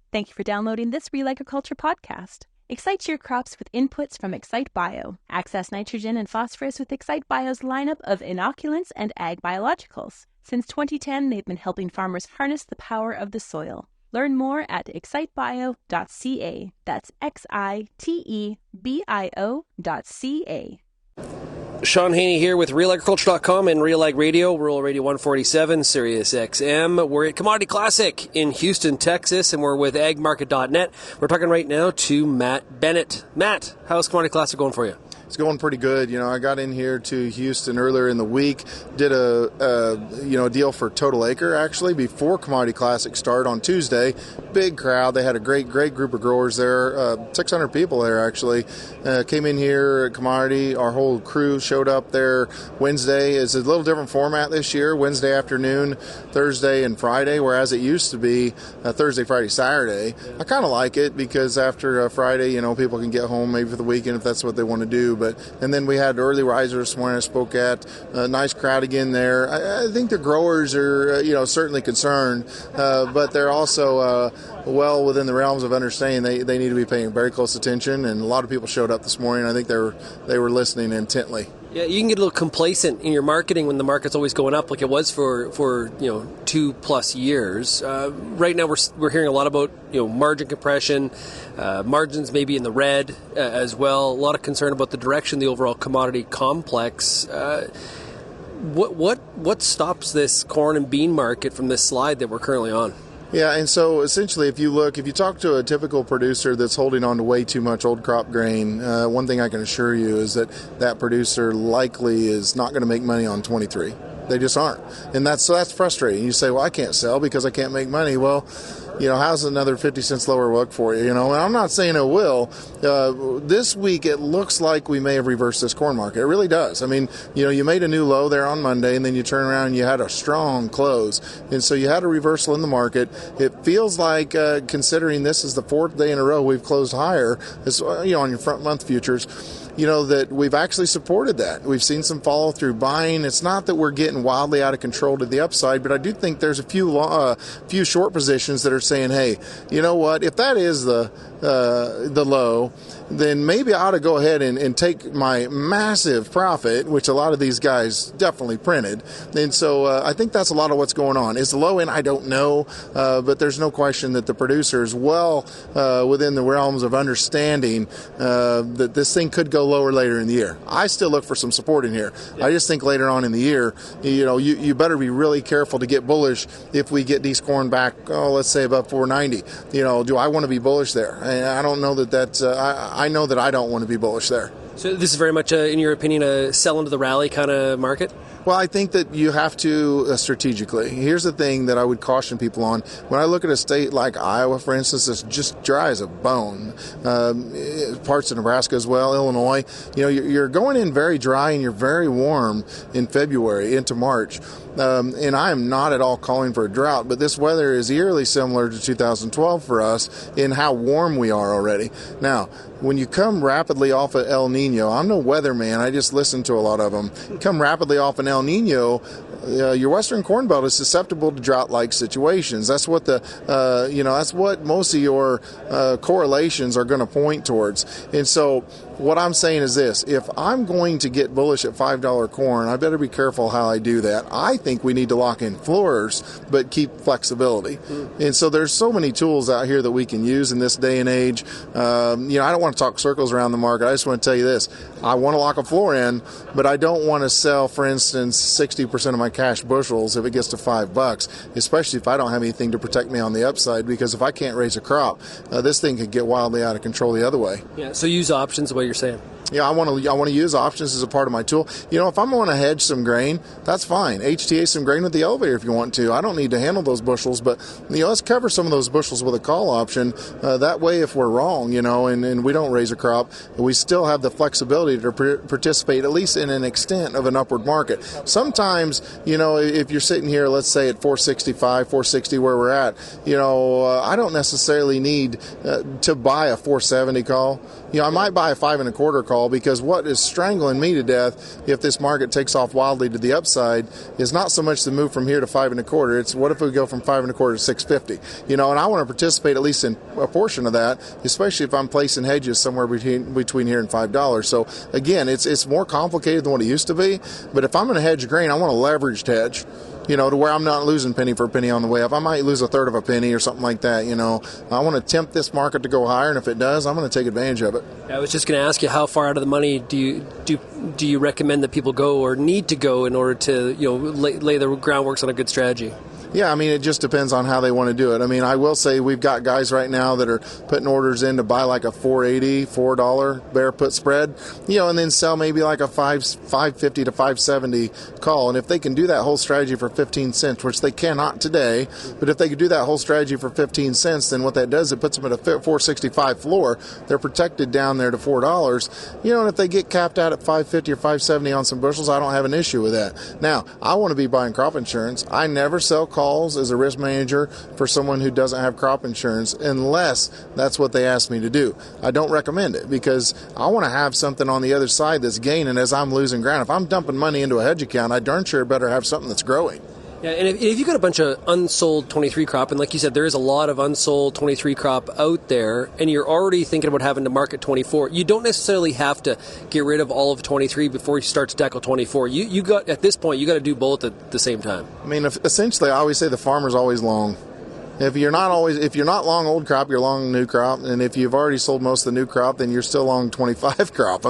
Thank you for downloading this RealAgriculture podcast. Excite your crops with inputs from Excite Bio. Access nitrogen and phosphorus with Excite Bio's lineup of inoculants and ag biologicals. Since 2010, they've been helping farmers harness the power of the soil. Learn more at excitebio.ca. That's XITEBIO.ca. Sean Haney here with RealAgriculture.com and Real Ag Radio, Rural Radio 147, Sirius XM. We're at Commodity Classic in Houston, Texas, and we're with agmarket.net. We're talking right now to Matt Bennett. Matt, how's Commodity Classic going for you? It's going pretty good. You know, I got in here to Houston earlier in the week, did a deal for Total Acre actually before Commodity Classic started on Tuesday. Big crowd. They had a great group of growers there. 600 people there actually came in here at Commodity. Our whole crew showed up there Wednesday. It's a little different format this year. Wednesday afternoon, Thursday and Friday, whereas it used to be Thursday, Friday, Saturday. I kind of like it because after Friday, you know, people can get home maybe for the weekend if that's what they want to do. And then we had early risers this morning I spoke at. A nice crowd again there. I think the growers are, certainly concerned, but they're also well within the realms of understanding they need to be paying very close attention. And a lot of people showed up this morning. I think they were listening intently. Yeah, you can get a little complacent in your marketing when the market's always going up like it was for 2+ years. Right now we're hearing a lot about margin compression, margins maybe in the red as well. A lot of concern about the direction of the overall commodity complex. What stops this corn and bean market from this slide that we're currently on? Yeah, and so essentially if you talk to a typical producer that's holding on to way too much old crop grain, one thing I can assure you is that producer likely is not going to make money on 23. They just aren't. And that's frustrating. You say, well, I can't sell because I can't make money. Well, how's another 50 cents lower work for you? And I'm not saying it will. This week, it looks like we may have reversed this corn market. It really does. I mean, you made a new low there on Monday, and then you turn around and you had a strong close. And so you had a reversal in the market. It feels like, considering this is the fourth day in a row we've closed higher, on your front month futures, that we've actually supported that. We've seen some follow through buying. It's not that we're getting wildly out of control to the upside, but I do think there's a few short positions that are saying, hey, you know what? If that is the low, then maybe I ought to go ahead and take my massive profit, which a lot of these guys definitely printed. And so I think that's a lot of what's going on. Is the low end? I don't know, but there's no question that the producer is well within the realms of understanding that this thing could go lower later in the year. I still look for some support in here. Yeah. I just think later on in the year, you better be really careful to get bullish if we get these corn back, let's say above 490. Do I want to be bullish there? I don't know that's I know that I don't want to be bullish there. So this is very much, in your opinion, a sell into the rally kind of market? Well, I think that you have to strategically. Here's the thing that I would caution people on. When I look at a state like Iowa, for instance, it's just dry as a bone. Parts of Nebraska as well, Illinois. You're going in very dry and you're very warm in February into March. And I am not at all calling for a drought, but this weather is eerily similar to 2012 for us in how warm we are already. Now, when you come rapidly off of El Nino, I'm no weatherman, I just listen to a lot of them. Come rapidly off an El Nino, your western corn belt is susceptible to drought-like situations. That's what that's what most of your correlations are going to point towards. And so what I'm saying is this: if I'm going to get bullish at $5 corn, I better be careful how I do that. I think we need to lock in floors, but keep flexibility. And so there's so many tools out here that we can use in this day and age. I don't want to talk circles around the market. I just want to tell you this: I want to lock a floor in, but I don't want to sell, for instance, 60% of my cash bushels if it gets to $5, especially if I don't have anything to protect me on the upside. Because if I can't raise a crop, this thing could get wildly out of control the other way. Yeah. So use options, the way you're saying. Yeah, I want to use options as a part of my tool. If I'm going to hedge some grain, that's fine. HTA some grain with the elevator if you want to. I don't need to handle those bushels, but let's cover some of those bushels with a call option. That way, if we're wrong, and we don't raise a crop, we still have the flexibility to participate at least in an extent of an upward market. Sometimes, if you're sitting here, let's say at 465, 460 where we're at, I don't necessarily need to buy a 470 call. I might buy a 5 1/4 call call, because what is strangling me to death if this market takes off wildly to the upside is not so much the move from here to 5 1/4. It's what if we go from 5 1/4 to 650? And I want to participate at least in a portion of that, especially if I'm placing hedges somewhere between here and $5. So again, it's more complicated than what it used to be. But if I'm going to hedge grain, I want a leveraged hedge, to where I'm not losing penny for penny on the way up. I might lose a third of a penny or something like that. I want to tempt this market to go higher, and if it does, I'm going to take advantage of it. I was just going to ask you, how far out of the money do you recommend that people go or need to go in order to lay the groundworks on a good strategy? Yeah, it just depends on how they want to do it. I will say we've got guys right now that are putting orders in to buy like a $4 bear put spread, and then sell maybe like a $5.50 to $5.70 call. And if they can do that whole strategy for 15 cents, which they cannot today, but if they could do that whole strategy for 15 cents, then what that does, it puts them at a $4.65 floor. They're protected down there to $4. And if they get capped out at $5.50 or $5.70 on some bushels, I don't have an issue with that. Now, I want to be buying crop insurance. I never sell calls as a risk manager for someone who doesn't have crop insurance unless that's what they ask me to do. I don't recommend it because I want to have something on the other side that's gaining as I'm losing ground. If I'm dumping money into a hedge account, I darn sure better have something that's growing. Yeah, and if you've got a bunch of unsold 23 crop, and like you said, there is a lot of unsold 23 crop out there, and you're already thinking about having to market 24, you don't necessarily have to get rid of all of 23 before you start to tackle 24. You got, at this point, you got to do both at the same time. Essentially, I always say the farmer's always long. If you're not long old crop, you're long new crop, and if you've already sold most of the new crop, then you're still long 25 crop.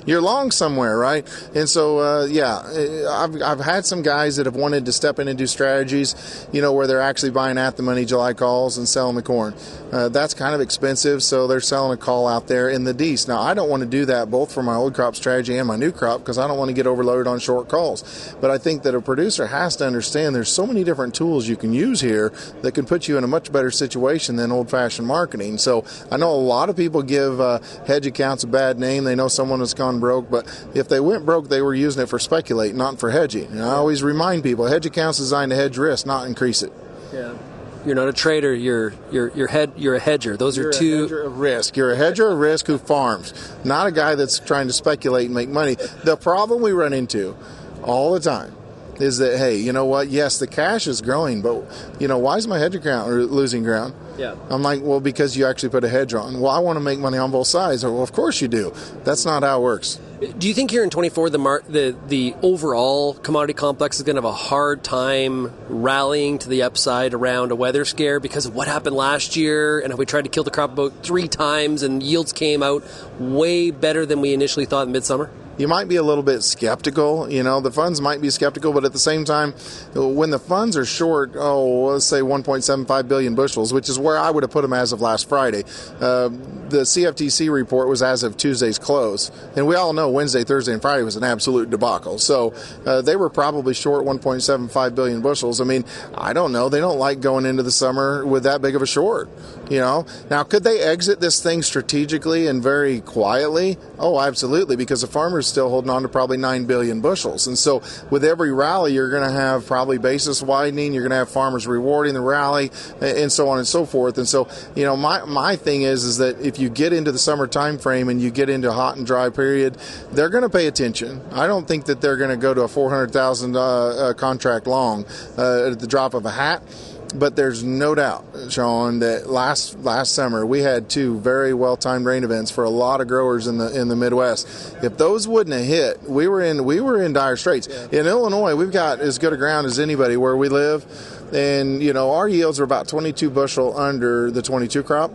You're long somewhere, right? And so, I've had some guys that have wanted to step in and do strategies, where they're actually buying at the money July calls and selling the corn. That's kind of expensive, so they're selling a call out there in the D's. Now, I don't want to do that both for my old crop strategy and my new crop because I don't want to get overloaded on short calls. But I think that a producer has to understand there's so many different tools you can use here that can put you in a much better situation than old-fashioned marketing. So I know a lot of people give hedge accounts a bad name. They know someone has gone broke, but if they went broke, they were using it for speculate, not for hedging. And I always remind people, hedge accounts designed to hedge risk, not increase it. Yeah. You're not a trader. You're a hedger. Those are two. You're a hedger of risk. You're a hedger of risk who farms, not a guy that's trying to speculate and make money. The problem we run into all the time is that, hey, you know what? Yes, the cash is growing, but, why is my hedge account losing ground? Yeah. I'm like, well, because you actually put a hedge on. Well, I want to make money on both sides. Well, of course you do. That's not how it works. Do you think here in 24 the overall commodity complex is going to have a hard time rallying to the upside around a weather scare because of what happened last year and how we tried to kill the crop about 3 times and yields came out way better than we initially thought in midsummer? You might be a little bit skeptical. The funds might be skeptical, but at the same time, when the funds are short, let's say 1.75 billion bushels, which is where I would have put them as of last Friday. The CFTC report was as of Tuesday's close. And we all know Wednesday, Thursday, and Friday was an absolute debacle. So they were probably short 1.75 billion bushels. I don't know. They don't like going into the summer with that big of a short. Now, could they exit this thing strategically and very quietly? Oh, absolutely, because the farmers still holding on to probably 9 billion bushels. And so with every rally, you're going to have probably basis widening. You're going to have farmers rewarding the rally and so on and so forth. And so, my thing is that if you get into the summer time frame and you get into a hot and dry period, they're going to pay attention. I don't think that they're going to go to a 400,000 contract long at the drop of a hat. But there's no doubt, Sean, that last summer we had 2 very well-timed rain events for a lot of growers in the Midwest. If those wouldn't have hit, we were in dire straits. Yeah. In Illinois, we've got as good a ground as anybody where we live. And, our yields are about 22 bushel under the 22 crop.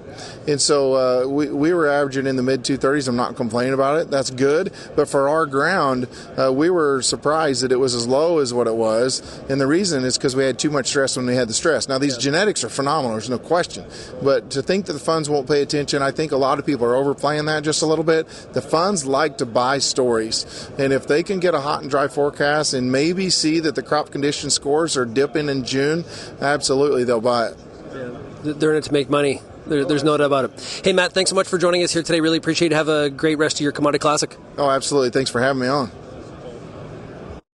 And so we were averaging in the mid-230s. I'm not complaining about it. That's good. But for our ground, we were surprised that it was as low as what it was. And the reason is because we had too much stress when we had the stress. Now, these genetics are phenomenal. There's no question. But to think that the funds won't pay attention, I think a lot of people are overplaying that just a little bit. The funds like to buy stories. And if they can get a hot and dry forecast and maybe see that the crop condition scores are dipping in June, absolutely, they'll buy it. Yeah. They're in it to make money. There's no doubt about it. Hey, Matt, thanks so much for joining us here today. Really appreciate it. Have a great rest of your Commodity Classic. Oh, absolutely. Thanks for having me on.